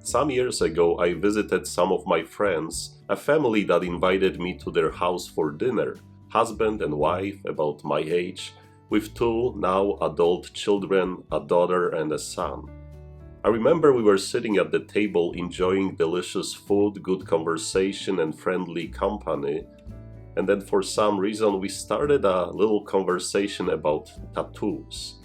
Some years ago, I visited some of my friends, a family that invited me to their house for dinner, husband and wife about my age, with two now adult children, a daughter and a son. I remember we were sitting at the table enjoying delicious food, good conversation and friendly company, and then for some reason we started a little conversation about tattoos.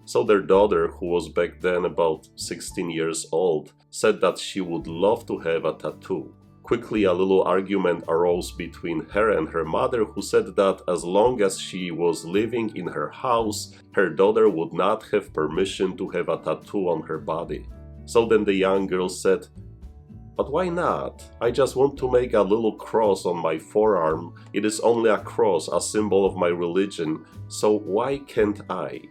So their daughter, who was back then about 16 years old, said that she would love to have a tattoo. Quickly a little argument arose between her and her mother, who said that as long as she was living in her house, her daughter would not have permission to have a tattoo on her body. So then the young girl said, "But why not? I just want to make a little cross on my forearm. It is only a cross, a symbol of my religion, so why can't I?"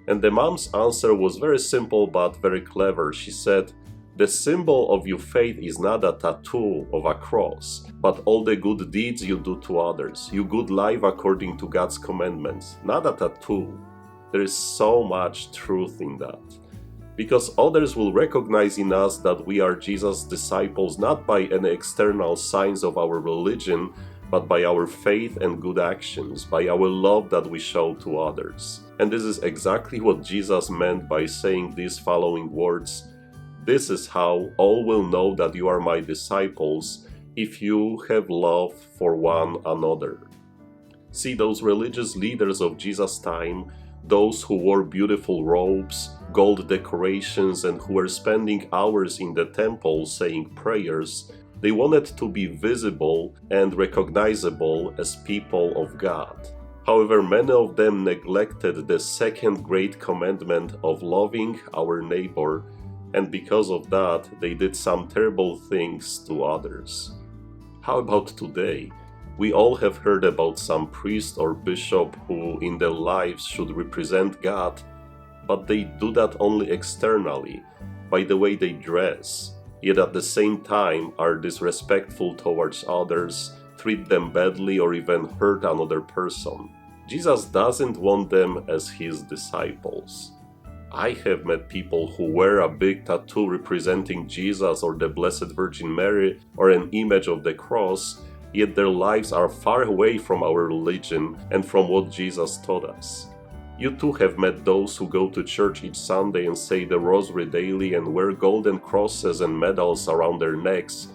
And the mom's answer was very simple but very clever. She said, "The symbol of your faith is not a tattoo of a cross, but all the good deeds you do to others, your good life according to God's commandments, not a tattoo." There is so much truth in that. Because others will recognize in us that we are Jesus' disciples not by any external signs of our religion, but by our faith and good actions, by our love that we show to others. And this is exactly what Jesus meant by saying these following words: "This is how all will know that you are my disciples, if you have love for one another." See, those religious leaders of Jesus' time, those who wore beautiful robes, gold decorations, and who were spending hours in the temple saying prayers, they wanted to be visible and recognizable as people of God. However, many of them neglected the second great commandment of loving our neighbor, and because of that, they did some terrible things to others. How about today? We all have heard about some priest or bishop who in their lives should represent God, but they do that only externally, by the way they dress, yet at the same time are disrespectful towards others, treat them badly or even hurt another person. Jesus doesn't want them as his disciples. I have met people who wear a big tattoo representing Jesus or the Blessed Virgin Mary or an image of the cross, yet their lives are far away from our religion and from what Jesus taught us. You too have met those who go to church each Sunday and say the rosary daily and wear golden crosses and medals around their necks,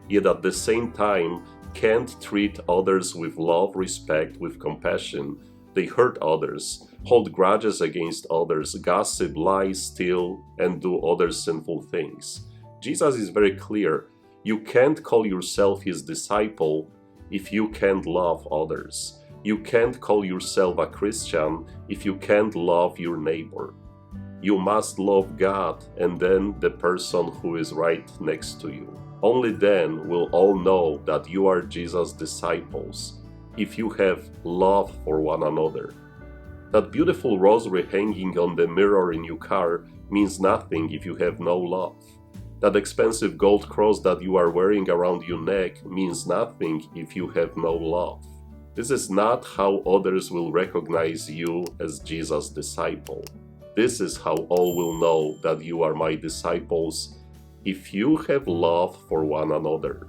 yet at the same time can't treat others with love, respect, with compassion. They hurt others, hold grudges against others, gossip, lie, steal, and do other sinful things. Jesus is very clear. You can't call yourself his disciple if you can't love others. You can't call yourself a Christian if you can't love your neighbor. You must love God and then the person who is right next to you. Only then will all know that you are Jesus' disciples, if you have love for one another. That beautiful rosary hanging on the mirror in your car means nothing if you have no love. That expensive gold cross that you are wearing around your neck means nothing if you have no love. This is not how others will recognize you as Jesus' disciple. This is how all will know that you are my disciples, if you have love for one another.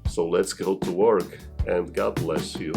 So let's go to work, and God bless you.